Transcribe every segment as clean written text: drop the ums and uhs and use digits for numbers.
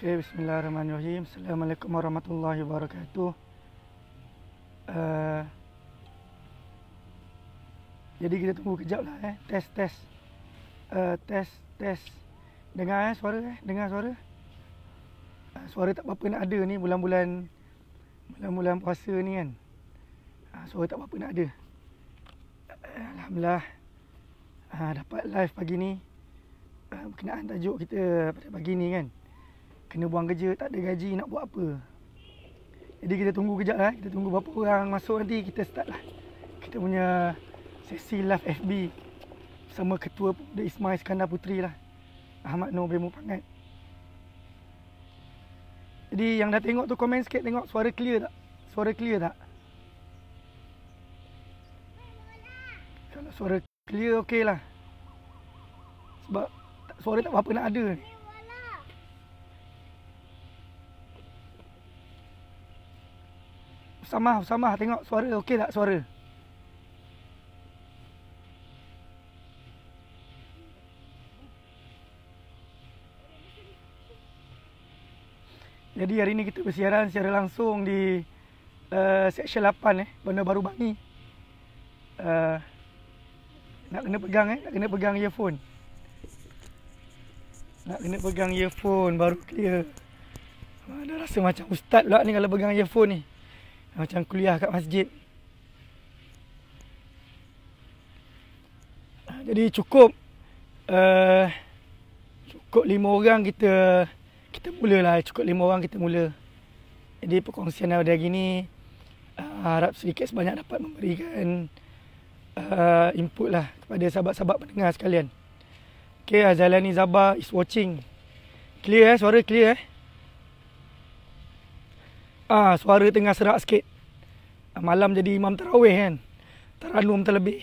Oke, bismillahirrahmanirrahim. Assalamualaikum warahmatullahi wabarakatuh. Uh, jadi kita tunggu kejap lah Tes, tes. Tes, tes. Dengar suara Dengar suara. Suara tak apa-apa nak ada ni bulan-bulan puasa ni kan. Suara tak apa-apa nak ada. Alhamdulillah. Dapat live pagi ni. Berkenaan tajuk kita pada pagi ni kan. Kena buang kerja, tak ada gaji, nak buat apa? Jadi kita tunggu kejap lah. Kita tunggu berapa orang masuk nanti, kita start lah kita punya sesi live FB bersama Ketua Pemuda Ismail Iskandar Puteri lah, Ahmad Noor Bemu Pangat. Jadi yang dah tengok tu komen sikit, tengok suara clear tak? Suara clear tak? Kalau suara clear okey lah. Sebab suara tak apa-apa nak ada ni. Sama tengok suara okey tak suara? Jadi hari ni kita bersiaran secara langsung di Seksyen 8 Bandar Baru Bangi. Nak kena pegang earphone. Nak kena pegang earphone baru clear. Dah rasa macam ustaz pula ni kalau pegang earphone ni. Macam kuliah kat masjid. Jadi cukup 5 orang kita mulalah. Cukup 5 orang kita mula. Jadi perkongsian pada hari ni harap sedikit sebanyak dapat memberikan input lah kepada sahabat-sahabat pendengar sekalian. Okay, Azalani Zaba is watching. Clear suara clear suara tengah serak sikit. Malam jadi imam tarawih kan. Taranum terlebih.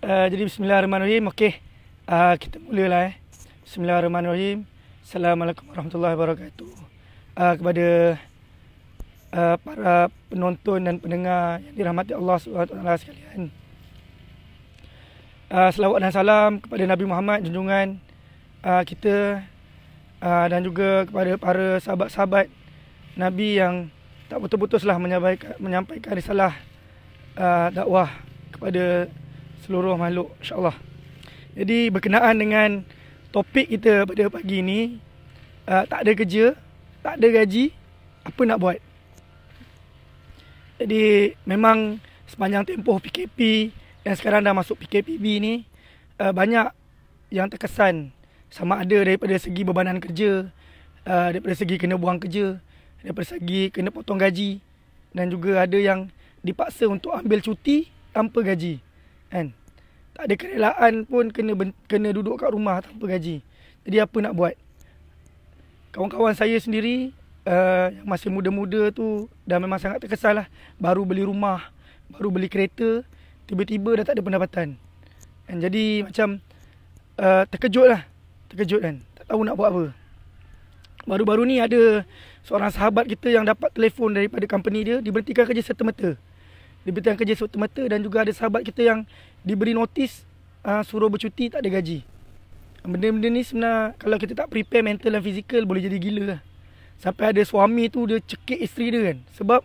Jadi bismillahirrahmanirrahim. Okey. Kita mulalah Bismillahirrahmanirrahim. Assalamualaikum warahmatullahi wabarakatuh. Kepada para penonton dan pendengar yang dirahmati Allah SWT sekalian. Selawat dan salam kepada Nabi Muhammad junjungan kita, dan juga kepada para sahabat-sahabat Nabi yang tak putus-putuslah menyampaikan risalah dakwah kepada seluruh makhluk, insya-Allah. Jadi berkenaan dengan topik kita pada pagi ini, tak ada kerja, tak ada gaji, apa nak buat? Jadi memang sepanjang tempoh PKP dan sekarang dah masuk PKPB ni, banyak yang terkesan, sama ada daripada segi bebanan kerja, daripada segi kena buang kerja, daripada segi kena potong gaji, dan juga ada yang dipaksa untuk ambil cuti tanpa gaji, kan? Tak ada kerelaan pun kena duduk kat rumah tanpa gaji. Jadi apa nak buat? Kawan-kawan saya sendiri yang masih muda-muda tu dah memang sangat terkesan lah. Baru beli rumah, baru beli kereta, tiba-tiba dah tak ada pendapatan. Dan jadi macam terkejut kan, tak tahu nak buat apa. Baru-baru ni ada seorang sahabat kita yang dapat telefon daripada company dia, diberhentikan kerja serta-merta. Dan juga ada sahabat kita yang diberi notis suruh bercuti, tak ada gaji. Benda-benda ni sebenarnya kalau kita tak prepare mental dan fizikal, boleh jadi gila lah. Sampai ada suami tu dia cekik isteri dia kan. Sebab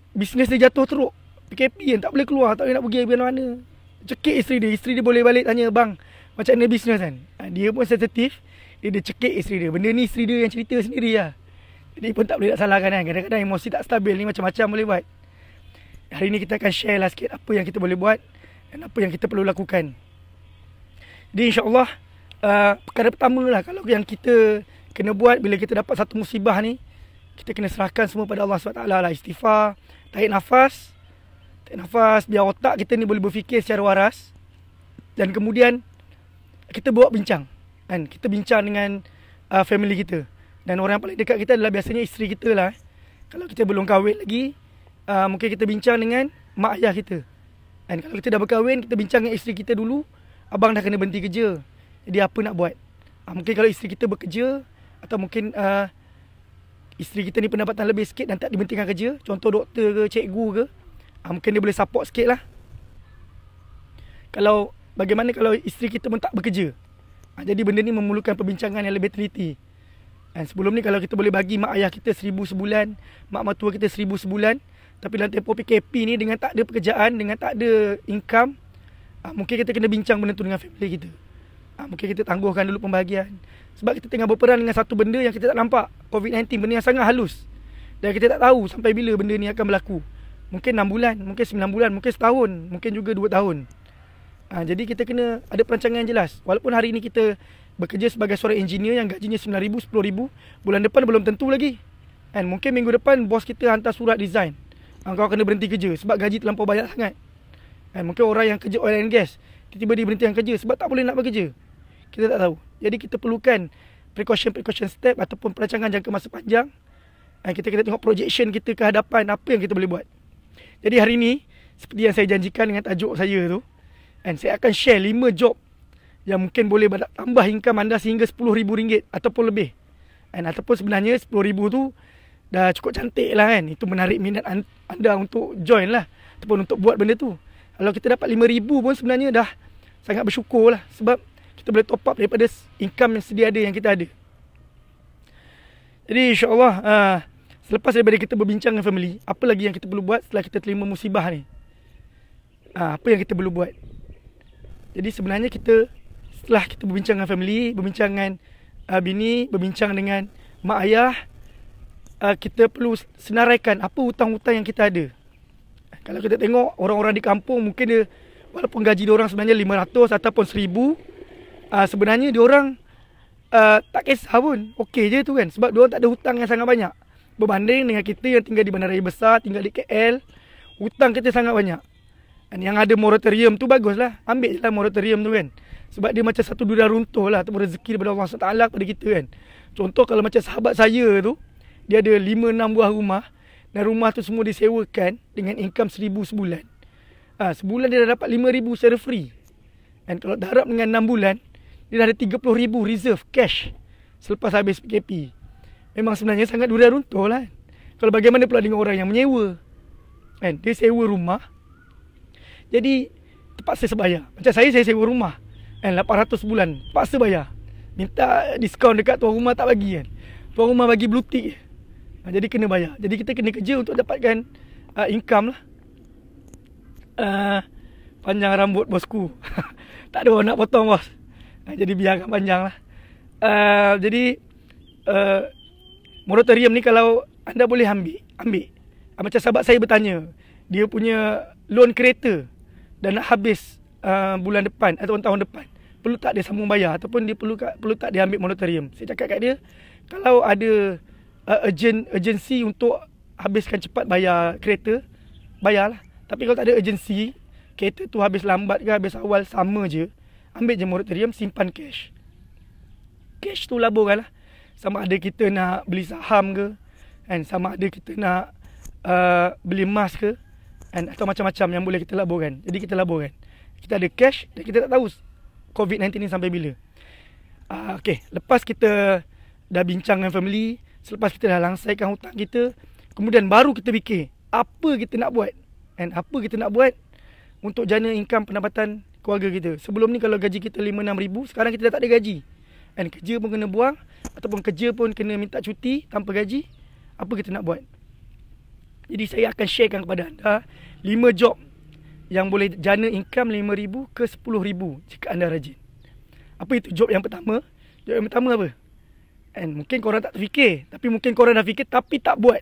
bisnes dia jatuh teruk. PKP kan, tak boleh keluar, tak boleh nak pergi mana-mana. Cekik isteri dia boleh balik tanya, bang, macam mana bisnes kan? Dia pun sensitif, dia cekik isteri dia. Benda ni isteri dia yang cerita sendiri lah. Jadi pun tak boleh nak salahkan kan. Kadang-kadang emosi tak stabil ni macam-macam boleh buat. Hari ni kita akan share lah sikit apa yang kita boleh buat dan apa yang kita perlu lakukan. Jadi insyaAllah perkara pertama lah kalau yang kita kena buat bila kita dapat satu musibah ni, kita kena serahkan semua pada Allah SWT lah. Istighfar, tarik nafas biar otak kita ni boleh berfikir secara waras. Dan kemudian kita buat bincang kan? Kita bincang dengan family kita. Dan orang yang paling dekat kita adalah biasanya isteri kita lah. Kalau kita belum kahwin lagi, mungkin kita bincang dengan mak ayah kita. Dan kalau kita dah berkahwin, kita bincang dengan isteri kita dulu, abang dah kena berhenti kerja, jadi apa nak buat? Mungkin kalau isteri kita bekerja, atau mungkin isteri kita ni pendapatan lebih sikit dan tak diberhentikan kerja, contoh doktor ke, cikgu ke, mungkin dia boleh support sikit lah. Kalau bagaimana kalau isteri kita pun tak bekerja. Jadi benda ni memerlukan perbincangan yang lebih teliti. Sebelum ni kalau kita boleh bagi mak ayah kita 1,000 sebulan, mak mertua kita 1,000 sebulan, tapi dalam tempoh PKP ni dengan tak ada pekerjaan, dengan tak ada income, mungkin kita kena bincang benda tu dengan family kita. Mungkin kita tangguhkan dulu pembahagian. Sebab kita tengah berperang dengan satu benda yang kita tak nampak, COVID-19, benda yang sangat halus. Dan kita tak tahu sampai bila benda ni akan berlaku. Mungkin 6 bulan, mungkin 9 bulan, mungkin setahun, mungkin juga 2 tahun. Jadi kita kena ada perancangan yang jelas. Walaupun hari ni kita bekerja sebagai seorang engineer yang gajinya 9,000, 10,000, bulan depan belum tentu lagi. Mungkin minggu depan bos kita hantar surat resign. Kau kena berhenti kerja sebab gaji terlampau banyak sangat. Mungkin orang yang kerja oil and gas tiba-tiba dia berhentikan kerja sebab tak boleh nak bekerja. Kita tak tahu. Jadi kita perlukan precaution step ataupun perancangan jangka masa panjang. Kita kena tengok projection kita ke hadapan, apa yang kita boleh buat. Jadi hari ni seperti yang saya janjikan dengan tajuk saya tu, saya akan share 5 job yang mungkin boleh tambah income anda sehingga RM10,000 ataupun lebih. Ataupun sebenarnya RM10,000 tu dah cukup cantik lah kan. Itu menarik minat anda untuk join lah ataupun untuk buat benda tu. Kalau kita dapat RM5,000 pun sebenarnya dah sangat bersyukur lah. Sebab kita boleh top up daripada income yang sedia ada yang kita ada. Jadi insyaAllah selepas daripada kita berbincang dengan family, apa lagi yang kita perlu buat setelah kita terima musibah ni? Apa yang kita perlu buat? Jadi sebenarnya kita setelah kita berbincang dengan family, berbincang dengan bini, berbincang dengan mak ayah, kita perlu senaraikan apa hutang-hutang yang kita ada. Kalau kita tengok orang-orang di kampung, mungkin dia walaupun gaji dia orang sebenarnya 500 ataupun 1,000, sebenarnya dia orang tak kisah pun. Okey je tu kan. Sebab dia orang tak ada hutang yang sangat banyak. Berbanding dengan kita yang tinggal di bandaraya besar, tinggal di KL, hutang kita sangat banyak. Dan yang ada moratorium tu baguslah. Ambil je lah moratorium tu kan. Sebab dia macam satu dunia runtuh lah. Ataupun rezeki daripada Allah SWT kepada kita kan. Contoh kalau macam sahabat saya tu, dia ada 5-6 buah rumah. Dan rumah tu semua disewakan dengan income 1,000 sebulan. Sebulan dia dah dapat 5,000 secara free. Dan kalau darab dengan 6 bulan, dia dah ada 30,000 reserve cash selepas habis PKP. Memang sebenarnya sangat dunia runtuh lah. Kalau bagaimana pula dengan orang yang menyewa? Dia sewa rumah. Jadi terpaksa sebayar. Macam saya sewa rumah 800 sebulan, terpaksa bayar. Minta diskaun dekat tuan rumah, tak bagi kan. Tuan rumah bagi blue tick je. Jadi kena bayar. Jadi kita kena kerja untuk dapatkan income lah. Panjang rambut bosku. Tak ada orang nak potong bos. Jadi biarkan panjang lah. Jadi moratorium ni kalau anda boleh ambil. Macam sahabat saya bertanya, dia punya loan kereta dan nak habis bulan depan atau tahun depan, perlu tak dia sambung bayar ataupun dia perlu tak dia ambil moratorium. Saya cakap kat dia, kalau ada urgency untuk habiskan cepat bayar kereta, bayarlah. Tapi kalau tak ada urgency, kereta tu habis lambat ke habis awal sama je, ambil je moratorium, simpan cash. Cash tu laburkan lah. Sama ada kita nak beli saham ke, sama ada kita nak beli emas ke, atau macam-macam yang boleh kita laburkan. Jadi kita laburkan. Kita ada cash dan kita tak tahu COVID-19 ni sampai bila. Okay, lepas kita dah bincang dengan family, selepas kita dah langsaikan hutang kita, kemudian baru kita fikir apa kita nak buat. Apa kita nak buat untuk jana income pendapatan keluarga kita. Sebelum ni kalau gaji kita 5-6 ribu, sekarang kita dah tak ada gaji. Kerja pun kena buang, ataupun kerja pun kena minta cuti tanpa gaji. Apa kita nak buat? Jadi saya akan sharekan kepada anda 5 job yang boleh jana income 5,000 ke 10,000 jika anda rajin. Apa itu job yang pertama? Job yang pertama apa? Mungkin korang tak terfikir, tapi mungkin korang dah fikir tapi tak buat.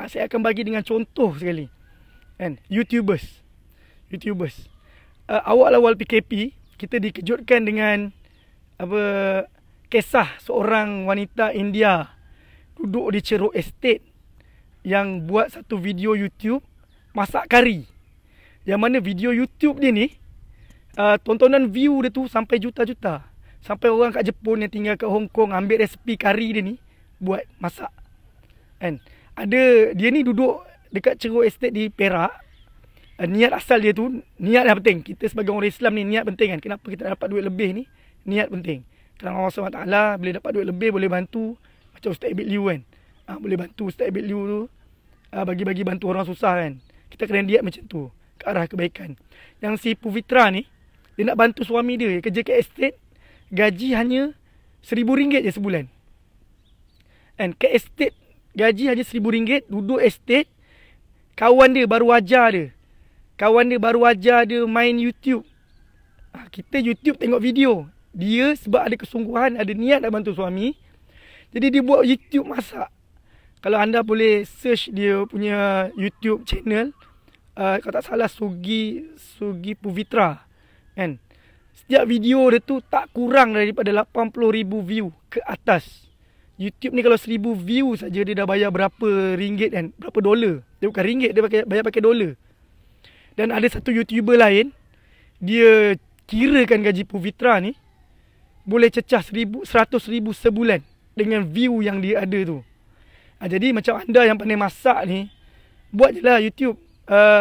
Saya akan bagi dengan contoh sekali. YouTubers. Awal-awal PKP, kita dikejutkan dengan kisah seorang wanita India duduk di Ceruk Estate yang buat satu video YouTube masak kari. Yang mana video YouTube dia ni, tontonan view dia tu sampai juta-juta. Sampai orang kat Jepun yang tinggal kat Hong Kong ambil resepi kari dia ni, buat masak. Dia ni duduk dekat Ceruk Estate di Perak. Niat asal dia tu, niat yang penting. Kita sebagai orang Islam ni, niat penting kan. Kenapa kita dapat duit lebih ni? Niat penting. Kerana Allah SWT bila dapat duit lebih boleh bantu. Macam Ustaz Ibit Liu kan. Boleh bantu Ustaz Ibit Liu tu, bagi-bagi bantu orang susah kan. Kita kena niat macam tu, ke arah kebaikan. Yang si Puvitra ni, Dia nak bantu suami dia kerja kat estate. Gaji hanya RM1,000 je sebulan. And kat estate gaji hanya RM1,000. Duduk estate. Kawan dia baru ajar dia. Kawan dia baru ajar dia main YouTube. Kita YouTube tengok video. Dia sebab ada kesungguhan, ada niat nak bantu suami. Jadi dia buat YouTube masak. Kalau anda boleh search dia punya YouTube channel. Kalau tak salah Sugi Puvitra. Kan? Setiap video dia tu tak kurang daripada 80,000 view ke atas. YouTube ni kalau 1,000 view saja dia dah bayar berapa ringgit kan? Berapa dolar. Dia bukan ringgit, dia bayar pakai dolar. Dan ada satu YouTuber lain, dia kirakan gaji Puvitra ni boleh cecah 100,000 sebulan dengan view yang dia ada tu. Jadi macam anda yang pandai masak ni, buat je lah YouTube,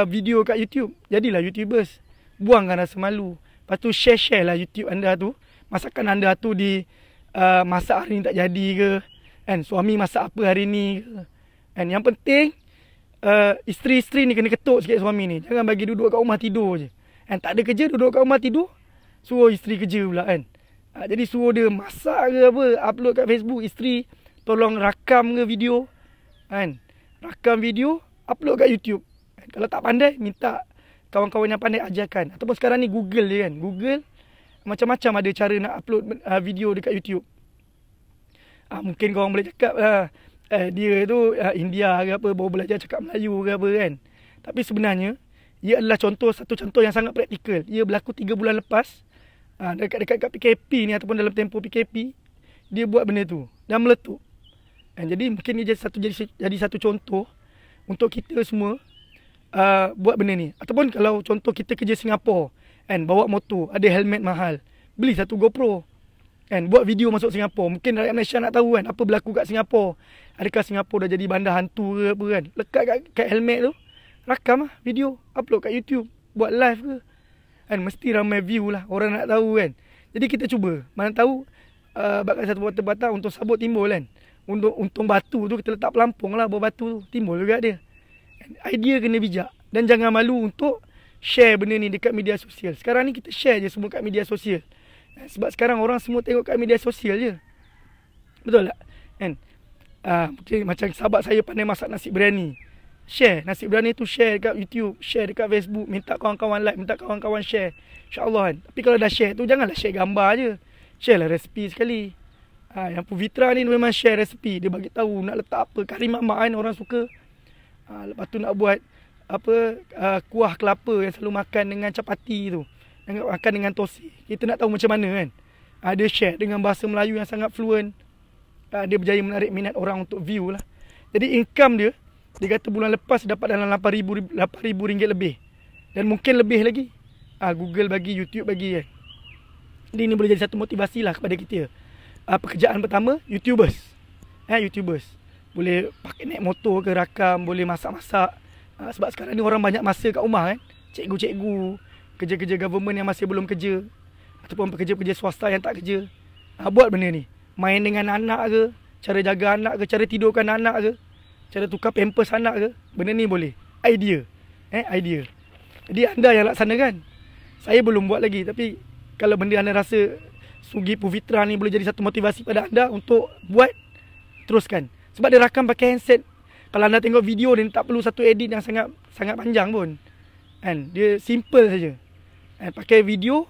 video kat YouTube. Jadilah YouTubers. Buangkan rasa malu. Lepas tu share lah YouTube anda tu. Masakan anda tu di masak hari ni tak jadi ke. Kan? Suami masak apa hari ni ke. Kan? Yang penting isteri-isteri ni kena ketuk sikit suami ni. Jangan bagi duduk kat rumah tidur je. Kan? Tak ada kerja duduk kat rumah tidur. Suruh isteri kerja pula kan. Jadi suruh dia masak ke apa. Upload kat Facebook. Isteri tolong rakam ke video. Kan? Rakam video. Upload kat YouTube. Kan? Kalau tak pandai minta kawan-kawan yang pandai ajarkan. Ataupun sekarang ni Google je kan. Google macam-macam ada cara nak upload video dekat YouTube. Mungkin korang boleh cakap dia tu India ke apa, baru belajar cakap Melayu ke apa kan. Tapi sebenarnya ia adalah satu contoh yang sangat praktikal. Ia berlaku 3 bulan lepas. Dekat PKP ni ataupun dalam tempoh PKP, dia buat benda tu dan meletup. Jadi mungkin ia jadi satu contoh untuk kita semua buat benda ni. Ataupun kalau contoh kita kerja Singapura kan, bawa motor, ada helmet mahal, beli satu GoPro kan, buat video masuk Singapura. Mungkin rakyat Malaysia nak tahu kan apa berlaku kat Singapura. Adakah Singapura dah jadi bandar hantu ke apa kan. Lekat kat helmet tu, rakam lah video, upload kat YouTube, buat live ke kan, mesti ramai view lah, orang nak tahu kan. Jadi kita cuba, mana tahu bakal satu batang untuk sabut timbul kan. Untung batu tu kita letak pelampung lah, bawah batu tu timbul juga dia. Idea kena bijak. Dan jangan malu untuk share benda ni dekat media sosial. Sekarang ni kita share je semua kat media sosial. Sebab sekarang orang semua tengok kat media sosial je. Betul tak? Kan? Mungkin macam sahabat saya pandai masak nasi biryani. Share nasi biryani tu, share dekat YouTube, share dekat Facebook, minta kawan-kawan like, minta kawan-kawan share. InsyaAllah kan. Tapi kalau dah share tu, janganlah share gambar je. Share lah resipi sekali. Yang Puvitra ni memang share resipi. Dia bagi tahu nak letak apa. Kari mamak kan orang suka. Lepas tu nak buat kuah kelapa yang selalu makan dengan capati tu, makan dengan tosi. Kita nak tahu macam mana kan. Dia share dengan bahasa Melayu yang sangat fluent. Dia berjaya menarik minat orang untuk view lah. Jadi income dia kata bulan lepas dapat dalam RM8,000 lebih. Dan mungkin lebih lagi. Google bagi, YouTube bagi kan. Jadi ini boleh jadi satu motivasi lah kepada kita. Pekerjaan pertama, YouTubers. YouTubers boleh pakai naik motor ke, rakam, boleh masak-masak. Sebab sekarang ni orang banyak masa kat rumah kan. Cikgu-cikgu, kerja-kerja government yang masih belum kerja, ataupun pekerja-pekerja swasta yang tak kerja. Buat benda ni. Main dengan anak ke, cara jaga anak ke, cara tidurkan anak ke, cara tukar pampers anak ke. Benda ni boleh. Idea. Idea. Jadi anda yang laksanakan. Saya belum buat lagi. Tapi kalau benda anda rasa Sugi Puvitra ni boleh jadi satu motivasi pada anda untuk buat, teruskan. Sebab dia rakam pakai handset. Kalau anda tengok video dia tak perlu satu edit yang sangat panjang pun. Kan? Dia simple saja. Pakai video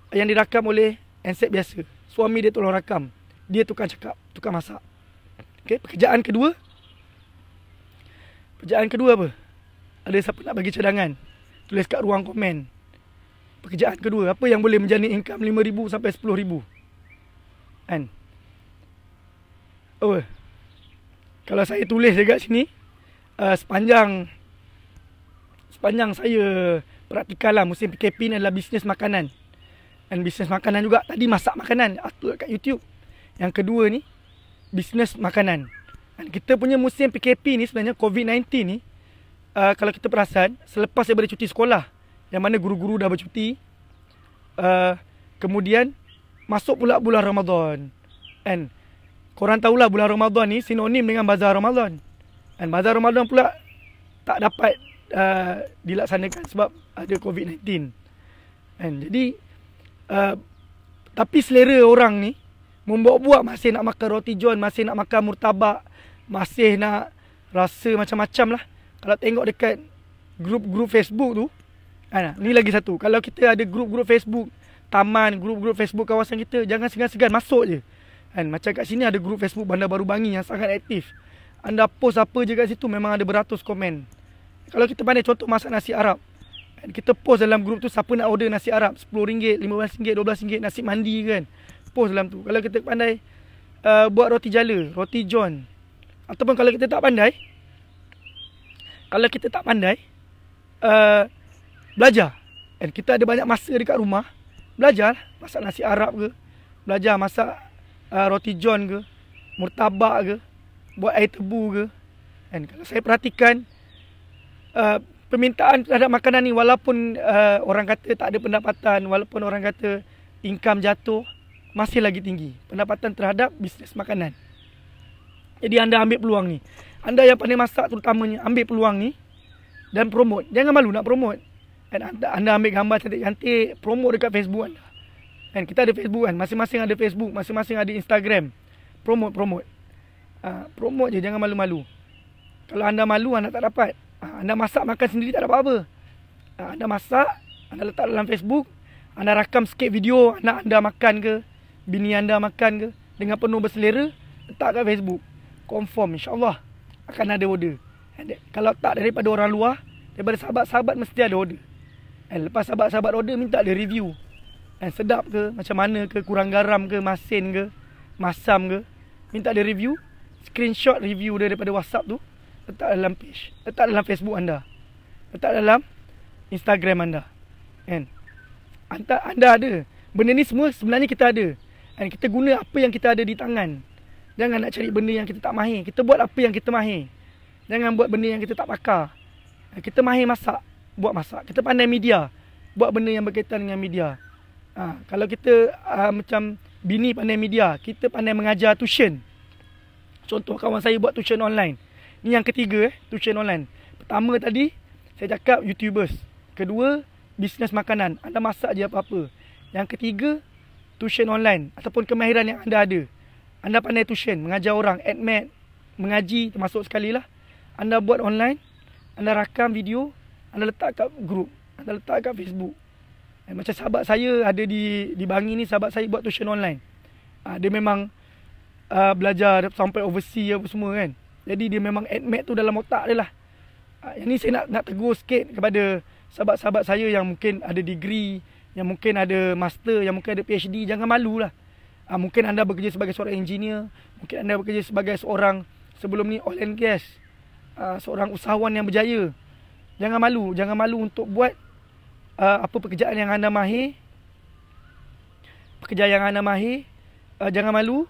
yang dirakam oleh handset biasa. Suami dia tolong rakam. Dia tukar cakap, tukar masak. Okay? Pekerjaan kedua apa? Ada siapa nak bagi cadangan? Tulis kat ruang komen. Pekerjaan kedua, apa yang boleh menjana income RM5,000 sampai RM10,000? Kan? Kalau saya tulis dekat sini, sepanjang saya praktikal lah, musim PKP ni adalah bisnes makanan. Dan bisnes makanan juga, tadi masak makanan, upload kat YouTube. Yang kedua ni, bisnes makanan. Dan kita punya musim PKP ni sebenarnya, COVID-19 ni, kalau kita perasan, selepas daripada cuti sekolah, yang mana guru-guru dah bercuti, kemudian masuk pula bulan Ramadan. And korang tahulah bulan Ramadan ni sinonim dengan Bazar Ramadan. Dan Bazar Ramadan pula tak dapat dilaksanakan sebab ada COVID-19. Kan? Jadi tapi selera orang ni membuat-buat, masih nak makan roti john, masih nak makan murtabak, masih nak rasa macam-macam lah. Kalau tengok dekat grup-grup Facebook tu, ni lagi satu. Kalau kita ada grup-grup Facebook taman, grup-grup Facebook kawasan kita, jangan segan-segan masuk je. Kan? Macam kat sini ada grup Facebook Bandar Baru Bangi yang sangat aktif. Anda post apa je kat situ memang ada beratus komen. Kalau kita pandai contoh masak nasi Arab, kan? Kita post dalam grup tu siapa nak order nasi Arab RM10, RM15, RM12, nasi mandi kan. Post dalam tu. Kalau kita pandai buat roti jala, roti john, ataupun kalau kita tak pandai, belajar. Dan kita ada banyak masa dekat rumah, belajar masak nasi Arab ke, belajar masak roti john ke, murtabak ke, buat air tebu ke. Dan kalau saya perhatikan permintaan terhadap makanan ni, walaupun orang kata tak ada pendapatan, walaupun orang kata income jatuh, masih lagi tinggi pendapatan terhadap bisnes makanan. Jadi anda ambil peluang ni. Anda yang pandai masak terutamanya, ambil peluang ni dan promote. Jangan malu nak promote. Dan anda ambil gambar cantik-cantik, promote dekat Facebook anda. Dan kita ada Facebook kan, masing-masing ada Facebook, masing-masing ada Instagram. Promote. Promote je, jangan malu-malu. Kalau anda malu, anda tak dapat. Anda masak makan sendiri tak dapat apa. Anda masak, anda letak dalam Facebook, anda rakam sikit video anak anda makan ke, bini anda makan ke, dengan penuh berselera, letak kat Facebook. Confirm insya-Allah akan ada order. Kalau tak daripada orang luar, daripada sahabat-sahabat mesti ada order. Lepas sahabat-sahabat order, minta dia review. Sedap ke, macam mana ke, kurang garam ke, masin ke, masam ke, minta dia review. Screenshot review dia daripada WhatsApp tu, letak dalam page, letak dalam Facebook anda, letak dalam Instagram anda. Anda ada. Benda ni semua sebenarnya kita ada. Kita guna apa yang kita ada di tangan. Jangan nak cari benda yang kita tak mahir. Kita buat apa yang kita mahir. Jangan buat benda yang kita tak pakar. Kita mahir masak, buat masak. Kita pandai media, buat benda yang berkaitan dengan media. Kalau kita macam bini pandai media, kita pandai mengajar tuition. Contoh kawan saya buat tuition online. Ni yang ketiga, tuition online. Pertama tadi saya cakap YouTubers. Kedua, bisnes makanan. Anda masak je apa-apa. Yang ketiga, tuition online ataupun kemahiran yang anda ada. Anda pandai tuition, mengajar orang, admat, mengaji termasuk sekali lah. Anda buat online, anda rakam video, anda letak kat grup, anda letak kat Facebook. Macam sahabat saya ada di Bangi ni, sahabat saya buat tuition online. Dia memang belajar sampai overseas apa semua kan. Jadi dia memang admat tu dalam otak dia lah. Yang ni saya nak tegur sikit kepada sahabat-sahabat saya yang mungkin ada degree, yang mungkin ada master, yang mungkin ada PhD. Jangan malulah. Mungkin anda bekerja sebagai seorang engineer, mungkin anda bekerja sebagai seorang sebelum ni oil and gas, seorang usahawan yang berjaya. Jangan malu untuk buat apa pekerjaan yang anda mahir. Jangan malu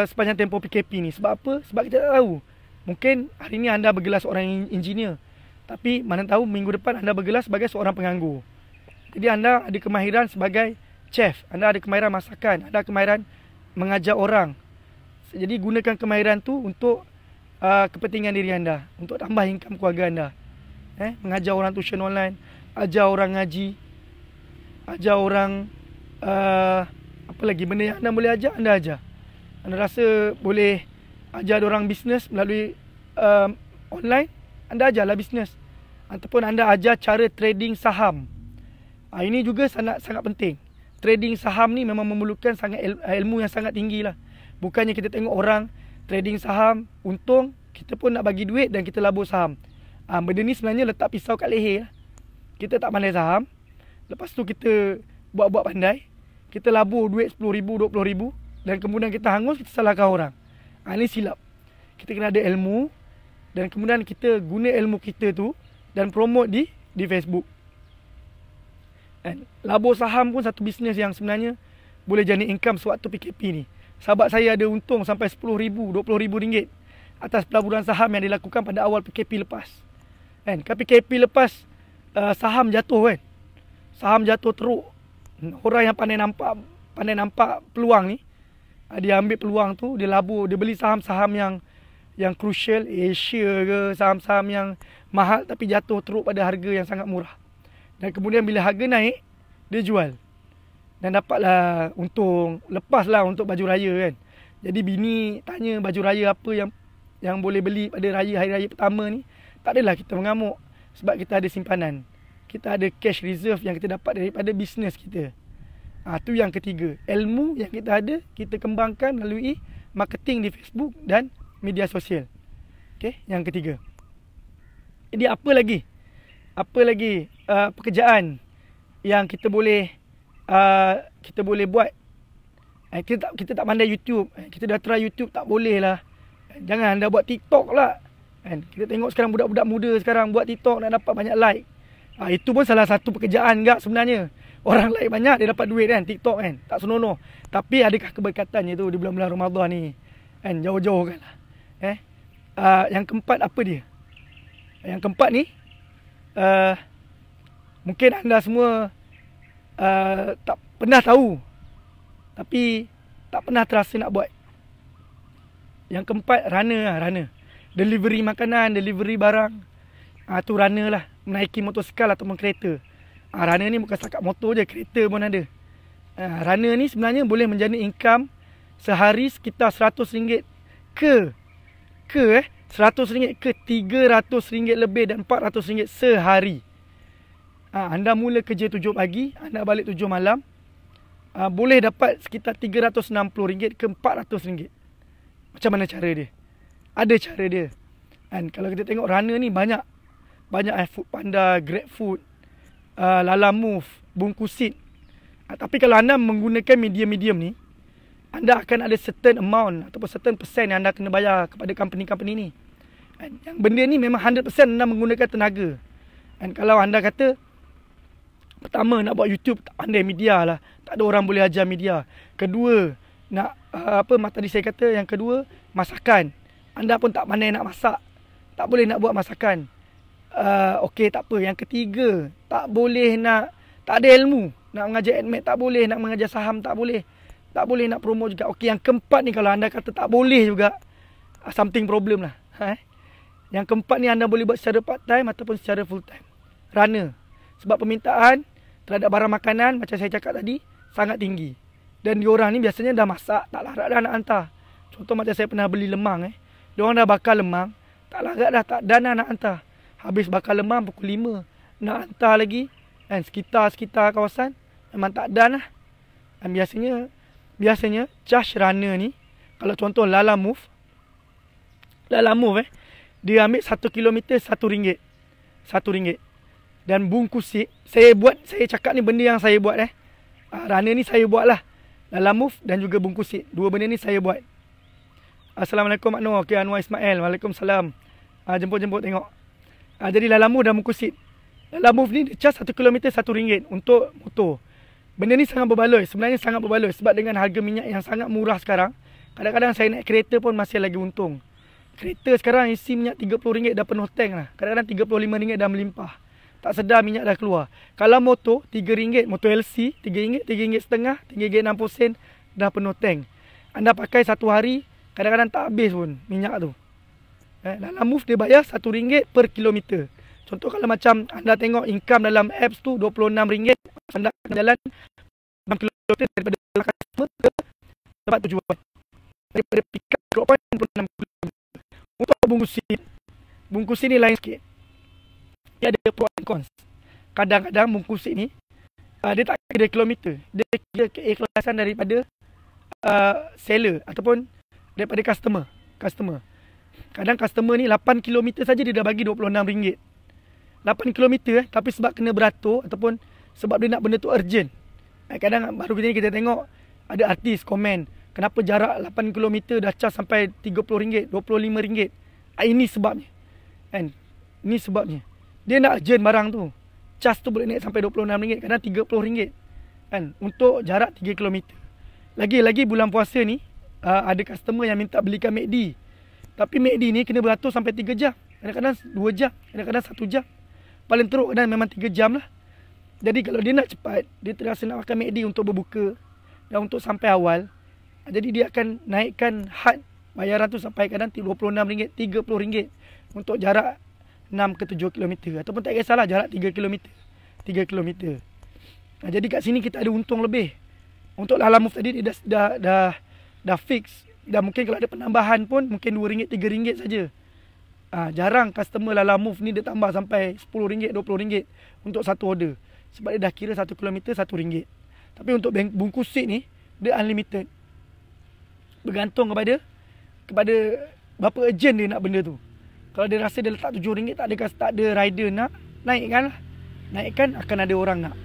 sepanjang tempoh PKP ni. Sebab apa? Sebab kita tak tahu. Mungkin hari ni anda bergelar seorang engineer, tapi mana tahu minggu depan anda bergelar sebagai seorang penganggur. Jadi anda ada kemahiran sebagai chef, anda ada kemahiran masakan, anda ada kemahiran mengajar orang. Jadi gunakan kemahiran tu untuk kepentingan diri anda, untuk tambah income keluarga anda. Mengajar orang tuition online, ajar orang ngaji, ajar orang apa lagi benda yang anda boleh ajar, anda ajar. Anda rasa boleh ajar orang bisnes melalui online, anda ajarlah bisnes. Ataupun anda ajar cara trading saham. Ini juga sangat penting. Trading saham ni memang memerlukan sangat ilmu yang sangat tinggi lah. Bukannya kita tengok orang trading saham untung, kita pun nak bagi duit dan kita labur saham. Benda ni sebenarnya letak pisau kat leher lah. Kita tak pandai saham, lepas tu kita buat-buat pandai, kita labur duit RM10,000, RM20,000, dan kemudian kita hangus, kita salahkan orang. Ini silap. Kita kena ada ilmu, dan kemudian kita guna ilmu kita tu dan promote di Facebook. Labur saham pun satu bisnes yang sebenarnya boleh jadi income sewaktu PKP ni. Sahabat saya ada untung sampai RM10,000, RM20,000 atas pelaburan saham yang dilakukan pada awal PKP lepas. Kan PKP lepas saham jatuh kan. Saham jatuh teruk. Orang yang pandai nampak peluang ni, dia ambil peluang tu, dia labur, dia beli saham-saham yang crucial, Asia ke, saham-saham yang mahal tapi jatuh teruk pada harga yang sangat murah. Dan kemudian bila harga naik, dia jual. Dan dapatlah untung. Lepaslah untuk baju raya kan. Jadi bini tanya baju raya apa yang boleh beli pada hari raya pertama ni. Tak adalah kita mengamuk. Sebab kita ada simpanan. Kita ada cash reserve yang kita dapat daripada bisnes kita. Tu yang ketiga. Ilmu yang kita ada, kita kembangkan melalui marketing di Facebook dan media sosial. Okay, yang ketiga. Jadi apa lagi? Apa lagi pekerjaan yang kita boleh buat? Kita tak pandai YouTube. Kita dah try YouTube, tak boleh lah. Jangan anda buat TikTok lah. Kita tengok sekarang budak-budak muda sekarang buat TikTok nak dapat banyak like. Itu pun salah satu pekerjaan enggak sebenarnya. Orang like banyak, dia dapat duit kan, TikTok kan. Tak senonoh. Tapi adakah keberkatannya tu di bulan-bulan Ramadan ni? Jauh-jauh kan lah. Yang keempat apa dia? Yang keempat ni, mungkin anda semua tak pernah tahu. Tapi tak pernah terasa nak buat. Yang keempat, runner. Delivery makanan, delivery barang. Tu runner lah. Menaiki motosikal ataupun kereta. Runner ni bukan setakat motor je, kereta pun ada. Runner ni sebenarnya boleh menjadi income sehari sekitar RM100 ke RM100 ke RM300 lebih dan RM400 sehari. Anda mula kerja 7 pagi, anda balik 7 malam, boleh dapat sekitar RM360 ke RM400. Macam mana cara dia? Ada cara dia. Kalau kita tengok runner ni banyak Foodpanda, GrabFood, Lalamove, Bungkusit. Tapi kalau anda menggunakan medium ni, anda akan ada certain amount ataupun certain percent yang anda kena bayar kepada company-company ni. Yang benda ni memang 100% anda menggunakan tenaga. Kalau anda kata pertama nak buat YouTube, tak pandai media lah, tak ada orang boleh ajar media. Kedua, nak tadi saya kata yang kedua, masakan. Anda pun tak pandai nak masak, tak boleh nak buat masakan. Okey, tak apa. Yang ketiga, tak ada ilmu. Nak mengajar admit tak boleh, nak mengajar saham tak boleh. Tak boleh nak promote juga. Okey, yang keempat ni kalau anda kata tak boleh juga, something problem lah. Yang keempat ni anda boleh buat secara part time ataupun secara full time. Runner. Sebab permintaan terhadap barang makanan macam saya cakap tadi sangat tinggi. Dan diorang ni biasanya dah masak, tak larat dah nak hantar. Contoh macam saya pernah beli lemang. Diorang dah bakar lemang, tak larat dah, tak dana nak hantar. Habis bakar lemang pukul 5. Nak hantar lagi. Sekitar kawasan memang tak dan lah. Dan biasanya charge runner ni, kalau contoh Lalamove, dia ambil 1 kilometer RM1. RM1. Dan bungkusit, saya cakap ni benda yang saya buat. Runner ni saya buat lah. Lalamove dan juga bungkusit. Dua benda ni saya buat. Assalamualaikum Mak Noor. Okay, Anwar Ismail. Waalaikumsalam. Jemput tengok. Jadi Lalamove dan bungkusit. Lalamove ni dia charge 1 kilometer RM1 untuk motor. Benda ni sangat berbaloi. Sebenarnya sangat berbaloi. Sebab dengan harga minyak yang sangat murah sekarang, kadang-kadang saya naik kereta pun masih lagi untung. Kereta sekarang isi minyak RM30 dah penuh tank lah. Kadang-kadang RM35 dah melimpah. Tak sedar minyak dah keluar. Kalau motor RM3, motor LC RM3, RM3.50, RM3.60 dah penuh tank. Anda pakai satu hari, kadang-kadang tak habis pun minyak tu. Lalamove dia bayar RM1 per kilometer. Contoh kalau macam anda tengok income dalam apps tu RM26, anda akan jalan 6 kilometer daripada customer ke tempat tujuan. Daripada pick up drop point 26 kilometer. Untuk bungkusit ni lain sikit. Dia ada pro and cons. Kadang-kadang bungkusit ni dia tak kira kilometer. Dia kira keikhlasan daripada seller ataupun daripada customer. Kadang customer ni 8 km saja dia dah bagi RM26. 8 km tapi sebab kena beratur ataupun sebab dia nak benda tu urgent. Kadang baru kita tengok ada artis komen, kenapa jarak 8 km dah charge sampai RM30, RM25. Ini sebabnya. Ini sebabnya. Dia nak urgent barang tu. Charge tu boleh naik sampai RM26, kadang RM30. Untuk jarak 3 km. Lagi bulan puasa ni ada customer yang minta belikan MACD. Tapi MACD ni kena beratur sampai 3 jam. Kadang-kadang 2 jam, kadang-kadang 1 jam. Paling teruk kadang memang 3 jam lah. Jadi kalau dia nak cepat, dia terasa nak makan MACD untuk berbuka dan untuk sampai awal. Jadi dia akan naikkan had bayaran tu sampai kadang RM26, RM30 untuk jarak 6 ke 7 km. Ataupun tak kisahlah jarak 3 km. Jadi kat sini kita ada untung lebih. Untuk Lalamove tadi dia dah fix. Dan mungkin kalau ada penambahan pun mungkin RM2, RM3 saja. Jarang customer Lalamove ni dia tambah sampai RM10, RM20 untuk satu order. Sebab dia dah kira 1 kilometer RM1. Tapi untuk bungkus seat ni dia unlimited. Bergantung kepada berapa urgent dia nak benda tu. Kalau dia rasa dia letak RM7 tak ada rider nak, naikkan lah. Naikkan akan ada orang nak.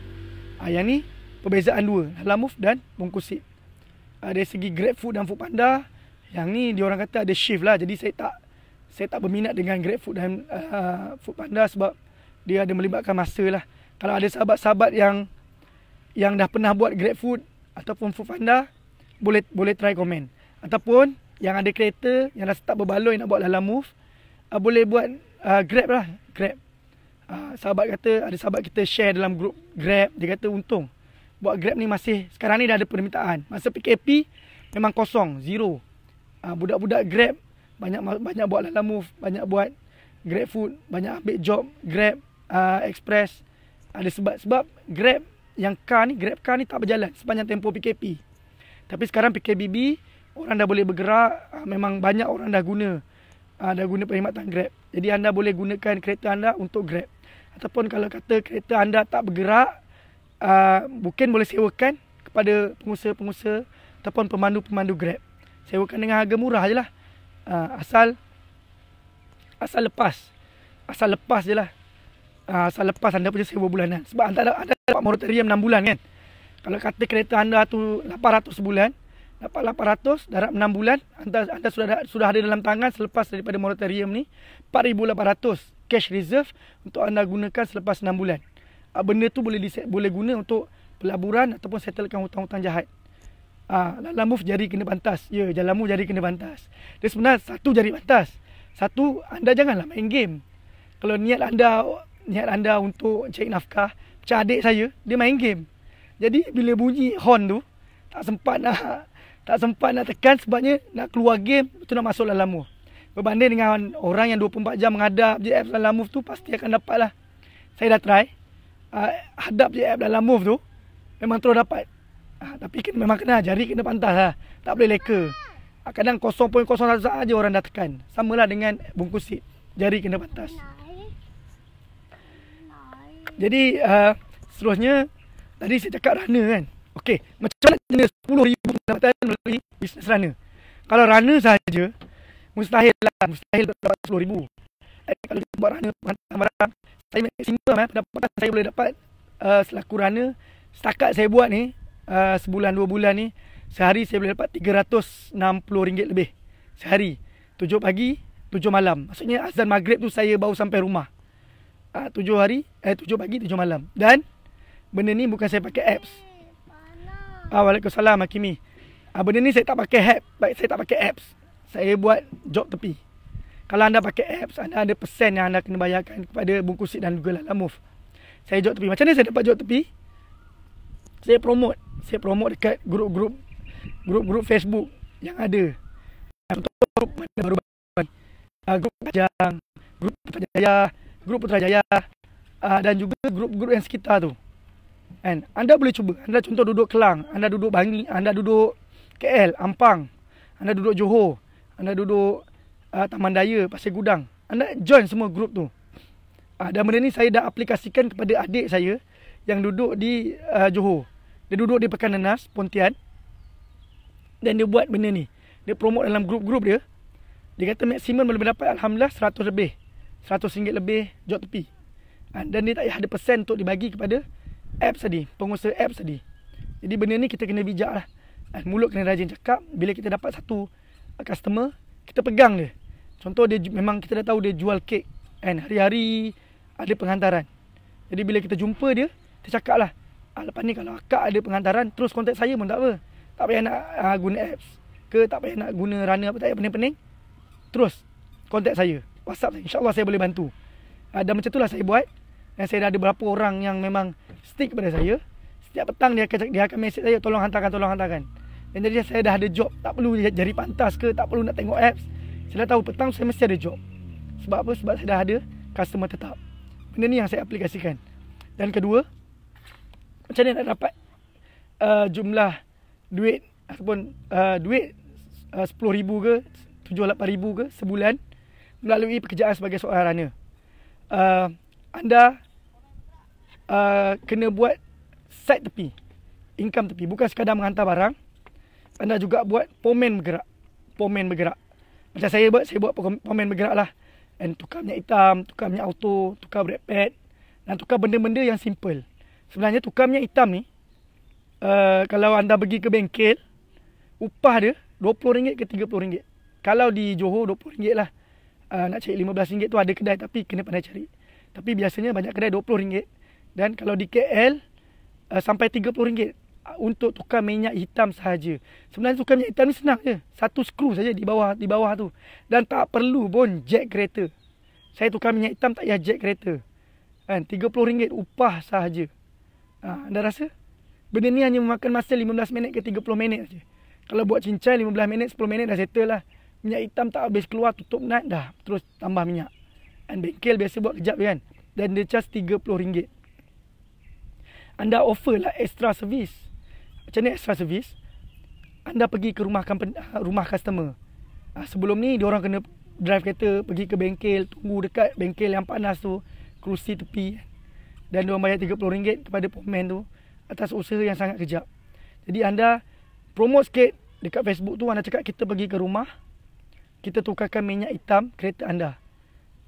Yang ni perbezaan dua, Lalamove dan bungkus seat. Dari segi GrabFood dan Foodpanda, yang ni diorang kata ada shift lah. Jadi saya tak berminat dengan GrabFood dan Foodpanda sebab dia ada melibatkan masa lah. Kalau ada sahabat-sahabat yang dah pernah buat GrabFood ataupun Foodpanda, boleh try komen. Ataupun yang ada kereta yang dah start berbaloi nak buat Lalamove, boleh buat Grab lah. Grab. Ada sahabat kita share dalam grup Grab, dia kata untung. Buat Grab ni masih, sekarang ni dah ada permintaan. Masa PKP memang kosong, zero. Budak-budak Grab banyak buat Lalamove, banyak buat GrabFood, banyak ambil job Grab Express. Ada sebab Grab yang Grab car ni tak berjalan sepanjang tempoh PKP. Tapi sekarang PKBB, orang dah boleh bergerak, memang banyak orang dah guna perkhidmatan Grab. Jadi anda boleh gunakan kereta anda untuk Grab. Ataupun kalau kata kereta anda tak bergerak, mungkin boleh sewakan kepada pengusaha-pengusaha ataupun pemandu-pemandu Grab. Sewakan dengan harga murah je lah. Asal lepas je lah. Asal lepas anda punya sewa bulanan. Sebab anda dapat moratorium 6 bulan kan. Kalau kata kereta anda tu 800 sebulan, dapat 800 dalam 6 bulan, anda sudah ada dalam tangan selepas daripada moratorium ni 4,800 cash reserve untuk anda gunakan selepas 6 bulan. Benda tu boleh guna untuk pelaburan ataupun settlekan hutang-hutang jahat. Lalamove jari kena bantas. Ya, Lalamove jari kena bantas. Dia sebenarnya satu jari bantas. Satu, anda janganlah main game. Kalau niat anda untuk cari nafkah, macam adik saya, dia main game. Jadi bila bunyi horn tu, tak sempat nak tekan sebabnya nak keluar game, tu nak masuk Lalamove. Berbanding dengan orang yang 24 jam menghadap je app Lalamove tu, pasti akan dapat lah. Saya dah try. Hadap je app Lalamove tu, memang terus dapat. Tapi memang jari kena pantas lah. Tak boleh leka. Kadang 0.01 saja orang dah tekan. Sama lah dengan bungkus seat. Jari kena pantas. Jadi seterusnya, tadi saya cakap runner kan. Okey, macam mana jenis 10,000 pendapatan melalui bisnes runner? Kalau runner saja, mustahil dapat 10,000. Kalau kita buat runner penghantar barang, saya maksimum pendapatan saya boleh dapat selaku runner. Setakat saya buat ni, sebulan 2 bulan ni, sehari saya boleh dapat RM360 lebih. Sehari. 7 pagi, 7 malam. Maksudnya azan maghrib tu saya baru sampai rumah. 7 pagi, 7 malam. Dan benda ni bukan saya pakai apps. Waalaikumsalam Hakimi. Benda ni saya tak pakai apps. Saya buat job tepi. Kalau anda pakai apps, anda ada persen yang anda kena bayarkan kepada bungkus seat dan juga Lalamove. Saya job tepi. Macam mana saya dapat job tepi? Saya promote dekat grup Facebook yang ada. Contoh grup baru-baru, grup Kajang, grup Putrajaya, dan juga grup-grup yang sekitar tu. Kan? Anda boleh cuba. Anda contoh duduk Kelang, anda duduk Bangi, anda duduk KL, Ampang, anda duduk Johor, anda duduk Taman Daya, Pasir Gudang. Anda join semua grup tu. Dan benda ni saya dah aplikasikan kepada adik saya yang duduk di Johor. Dia duduk di Pekan Nenas, Pontian. Dan dia buat benda ni. Dia promote dalam grup-grup dia. Dia kata maksimum boleh dapat Alhamdulillah 100 lebih. RM100 lebih job tepi. Dan dia tak ada persen untuk dibagi kepada apps tadi, pengusaha apps tadi. Jadi benda ni kita kena bijak lah. Mulut kena rajin cakap. Bila kita dapat satu customer, kita pegang dia. Contoh dia memang kita dah tahu dia jual kek. Hari-hari ada penghantaran. Jadi bila kita jumpa dia, kita cakap lah, lepas ni kalau akak ada penghantaran, terus kontak saya pun tak apa. Tak payah nak guna apps ke, tak payah nak guna runner apa, tak payah pening-pening. Terus kontak saya, WhatsApp saya, InsyaAllah saya boleh bantu. Dan macam itulah saya buat. Dan saya dah ada beberapa orang yang memang stick kepada saya. Setiap petang dia akan mesej saya, tolong hantarkan. Dan jadi saya dah ada job. Tak perlu jari pantas ke, tak perlu nak tengok apps. Saya dah tahu petang saya mesti ada job. Sebab apa? Sebab saya dah ada customer tetap. Benda ni yang saya aplikasikan. Dan kedua, macam mana nak dapat jumlah duit ataupun duit 10,000 ke 7-8,000 ke sebulan melalui pekerjaan sebagai seorang runner. Anda kena buat side tepi, income tepi, bukan sekadar menghantar barang. Anda juga buat pomen bergerak. Macam saya buat pomen bergerak lah. And tukar minyak hitam, tukar minyak auto, tukar brake pad dan tukar benda-benda yang simple. Sebenarnya tukar minyak hitam ni kalau anda pergi ke bengkel, upah dia RM20 ke RM30. Kalau di Johor RM20 lah. Nak cari RM15 tu ada kedai tapi kena pandai cari. Tapi biasanya banyak kedai RM20. Dan kalau di KL sampai RM30 untuk tukar minyak hitam sahaja. Sebenarnya tukar minyak hitam ni senang je. Satu skru saja di bawah tu. Dan tak perlu pun jack kereta. Saya tukar minyak hitam tak payah jack kereta. Kan, RM30 upah sahaja. Anda rasa? Benda ni hanya memakan masa 15 minit ke 30 minit saja. Kalau buat cincai 15 minit, 10 minit dah settle lah. Minyak hitam tak habis keluar, tutup nut dah. Terus tambah minyak. Dan bengkel biasa buat kejap kan. Dan dia charge RM30. Anda offer lah extra service. Macam ni extra service? Anda pergi ke rumah customer. Sebelum ni, diorang kena drive kereta, pergi ke bengkel, tunggu dekat bengkel yang panas tu, kerusi tepi. Dan diorang bayar RM30 kepada pomen tu atas usaha yang sangat kejap. Jadi anda promote sikit dekat Facebook tu, anda cakap kita pergi ke rumah, kita tukarkan minyak hitam kereta anda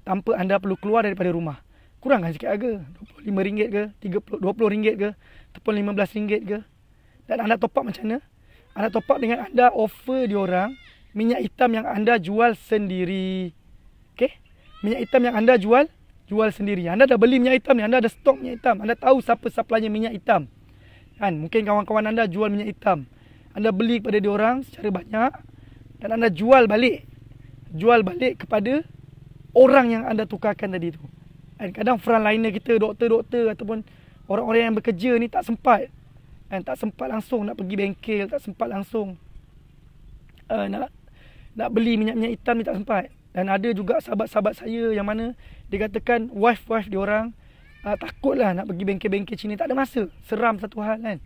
tanpa anda perlu keluar daripada rumah. Kurangkan sikit harga, RM25 ke, RM20 ke, ataupun RM15 ke. Dan anda top up macam mana? Anda top up dengan anda offer diorang minyak hitam yang anda jual sendiri. Okay? Minyak hitam yang anda jual sendiri. Anda dah beli minyak hitam ni, anda ada stok minyak hitam. Anda tahu siapa supplier minyak hitam. Kan? Mungkin kawan-kawan anda jual minyak hitam. Anda beli kepada diorang secara banyak dan anda jual balik kepada orang yang anda tukarkan tadi tu. Dan kadang frontliner kita, doktor-doktor ataupun orang-orang yang bekerja ni tak sempat. Dan tak sempat langsung nak pergi bengkel, tak sempat langsung nak beli minyak-minyak hitam ni, tak sempat. Dan ada juga sahabat-sahabat saya yang mana dia katakan wife diorang takutlah nak pergi bengkel-bengkel Cina, tak ada masa. Seram satu hal kan.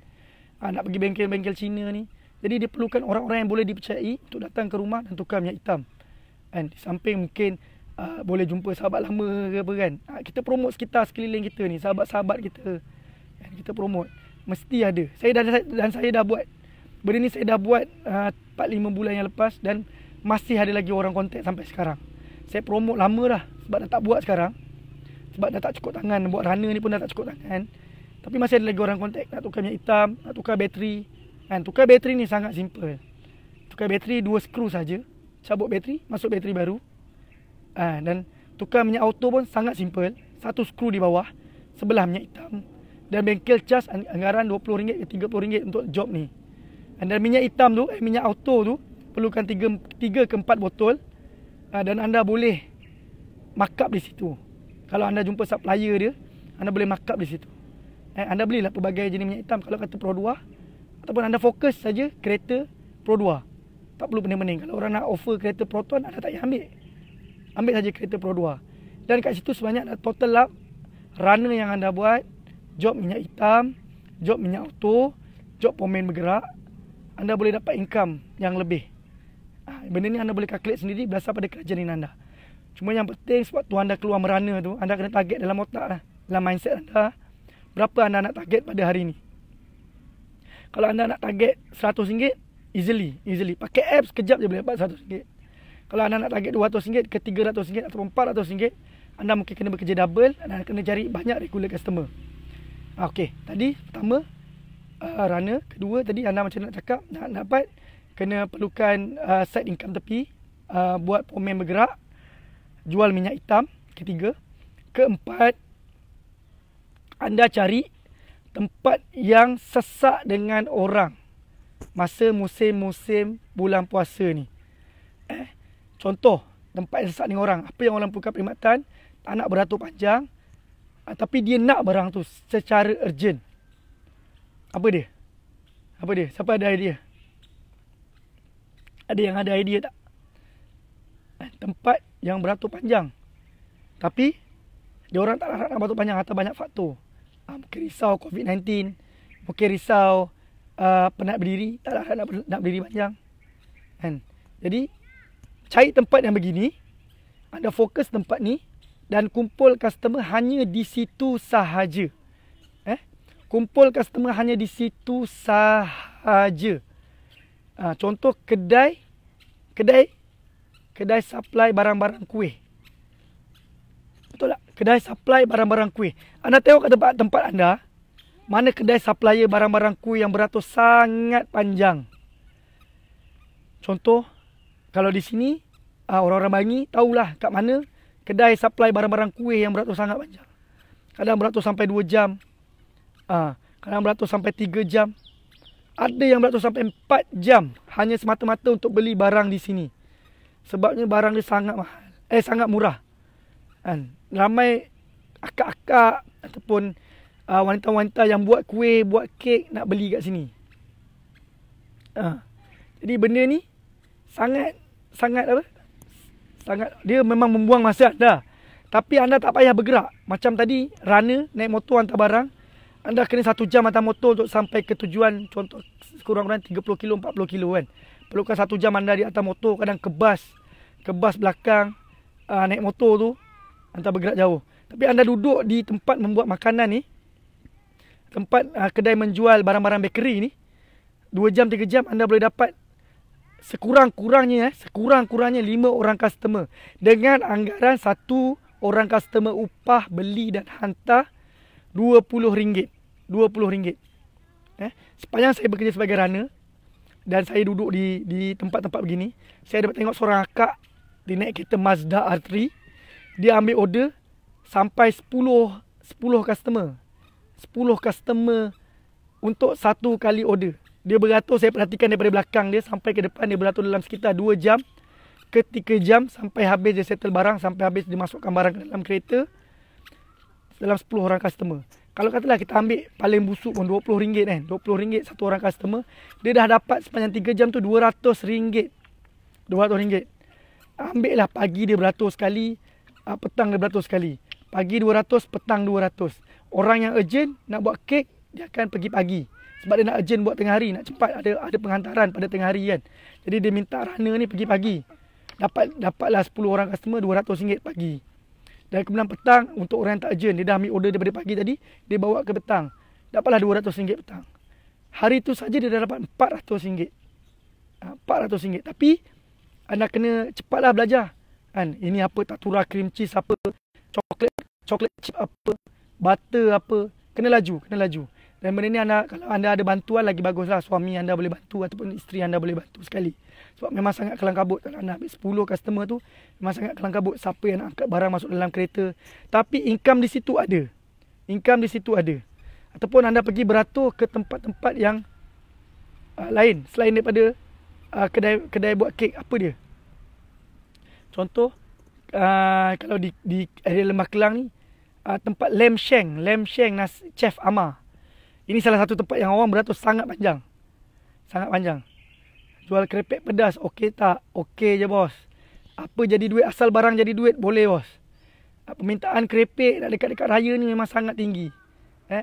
Nak pergi bengkel-bengkel Cina ni. Jadi dia perlukan orang-orang yang boleh dipercayai untuk datang ke rumah dan tukar minyak hitam. Di samping mungkin boleh jumpa sahabat lama ke apa kan. Kita promote sekitar sekeliling kita ni, sahabat-sahabat kita. Kita promote. Mesti ada. Saya dah buat. Benda ni saya dah buat 4-5 bulan yang lepas dan masih ada lagi orang kontak sampai sekarang. Saya promote lama dah sebab dah tak buat sekarang. Sebab dah tak cukup tangan. Buat runner ni pun dah tak cukup tangan. Tapi masih ada lagi orang kontak nak tukar minyak hitam, nak tukar bateri. Tukar bateri ni sangat simple. Tukar bateri 2 skru saja. Cabut bateri, masuk bateri baru. Dan tukar minyak auto pun sangat simple. 1 skru di bawah, sebelah minyak hitam. Dan bengkel charge anggaran RM20 ke RM30 untuk job ni. Dan minyak hitam tu, minyak auto tu perlukan 3 ke 4 botol. Dan anda boleh markup di situ. Kalau anda jumpa supplier dia, anda boleh markup di situ. Anda belilah pelbagai jenis minyak hitam. Kalau kata Pro 2 ataupun anda fokus saja kereta Pro 2, tak perlu pening-pening. Kalau orang nak offer kereta Proton, anda tak payah ambil saja kereta Pro 2. Dan kat situ sebanyak ada total up runner yang anda buat, job minyak hitam, job minyak auto, job pomen bergerak, anda boleh dapat income yang lebih. Benda ni anda boleh calculate sendiri berdasar pada kerajaan anda. Cuma yang penting sebab tu anda keluar merana tu, anda kena target dalam otak lah, dalam mindset anda, berapa anda nak target pada hari ni. Kalau anda nak target RM100, easily. Pakai apps sekejap je boleh dapat RM100. Kalau anda nak target RM200 ke RM300 ataupun RM400, anda mungkin kena bekerja double dan anda kena cari banyak regular customer. Okey, tadi pertama runner, kedua tadi anda macam nak cakap nak dapat kena perlukan side income tepi, buat pomen bergerak, jual minyak hitam. Ketiga, keempat, anda cari tempat yang sesak dengan orang masa musim-musim bulan puasa ni. Contoh, tempat yang sesak dengan orang. Apa yang orang perlukan perkhidmatan, tak nak beratur panjang, tapi dia nak barang tu secara urgent. Apa dia? Siapa ada idea? Ada yang ada idea tak? Tempat yang beratur panjang, tapi dia orang tak nak beratur panjang atau banyak faktor. Mungkin risau COVID-19, Mungkin risau penat berdiri, tak nak berdiri panjang. Kan? Jadi cari tempat yang begini, anda fokus tempat ni dan kumpul customer hanya di situ sahaja. Kumpul customer hanya di situ sahaja. Contoh kedai supply barang-barang kuih. Betul tak? Kedai supply barang-barang kuih. Anda tengok kat tempat anda, mana kedai supplier barang-barang kuih yang beratur sangat panjang. Contoh, kalau di sini, orang-orang Bangi tahulah kat mana kedai supply barang-barang kuih yang beratur sangat panjang. Kadang beratur sampai 2 jam. Kadang beratur sampai 3 jam. Ada yang beratur sampai 4 jam hanya semata-mata untuk beli barang di sini. Sebabnya barang dia sangat mahal. Sangat murah. Ramai akak-akak ataupun wanita-wanita yang buat kuih, buat kek nak beli kat sini. Jadi benda ni sangat dia memang membuang masa anda. Tapi anda tak payah bergerak. Macam tadi runner naik motor hantar barang, anda kena 1 jam hantar motor untuk sampai ke tujuan. Contoh kurang-kurang 30 kilo, 40 kilo kan. Perlukan 1 jam anda di atas motor. Kadang kebas belakang, naik motor tu, anda bergerak jauh. Tapi anda duduk di tempat membuat makanan ni, tempat kedai menjual barang-barang bakery ni, 2 jam, 3 jam anda boleh dapat sekurang-kurangnya 5 orang customer. Dengan anggaran 1 orang customer upah beli dan hantar RM20. RM20. Sepanjang saya bekerja sebagai runner dan saya duduk di tempat-tempat begini, saya dapat tengok seorang akak dia naik kereta Mazda R3. Dia ambil order sampai 10 customer. 10 customer untuk satu kali order. Dia beratur, saya perhatikan daripada belakang dia sampai ke depan, dia beratur dalam sekitar 2 jam ke 3 jam sampai habis dia settle barang, sampai habis dia masukkan barang ke dalam kereta. Dalam 10 orang customer. Kalau katalah kita ambil paling busuk pun RM20 kan. RM20 satu orang customer. Dia dah dapat sepanjang 3 jam tu RM200. RM200. Ambil lah pagi dia beratur sekali, petang dia beratur sekali. Pagi 200, petang 200. Orang yang urgent nak buat kek, dia akan pergi pagi. Sebab dia nak urgent buat tengah hari, nak cepat ada penghantaran pada tengah hari kan. Jadi dia minta runner ni pergi pagi. Dapatlah 10 orang customer RM200 pagi. Dan kemudian petang, untuk orang yang tak urgent, dia dah ambil order daripada pagi tadi, dia bawa ke petang. Dapatlah RM200 petang. Hari tu saja dia dah dapat RM400. RM400. Tapi anda kena cepatlah belajar. Kan? Ini apa, tatura cream cheese apa, coklat chip apa, butter apa. Kena laju. Dan benda ni kalau anda ada bantuan lagi baguslah. Suami anda boleh bantu ataupun isteri anda boleh bantu sekali. Sebab memang sangat kelang kabut. Kalau anda ambil 10 customer tu, memang sangat kelang kabut. Siapa yang nak angkat barang masuk dalam kereta. Tapi income di situ ada. Ataupun anda pergi beratur ke tempat-tempat yang lain. Selain daripada kedai buat kek. Apa dia? Contoh, kalau di area Lembah Kelang ni, tempat Lamb Shank Chef Amar. Ini salah satu tempat yang orang beratur sangat panjang. Jual kerepek pedas, okey tak? Okey je bos. Apa jadi duit, asal barang jadi duit, boleh bos. Permintaan kerepek nak dekat-dekat raya ni memang sangat tinggi.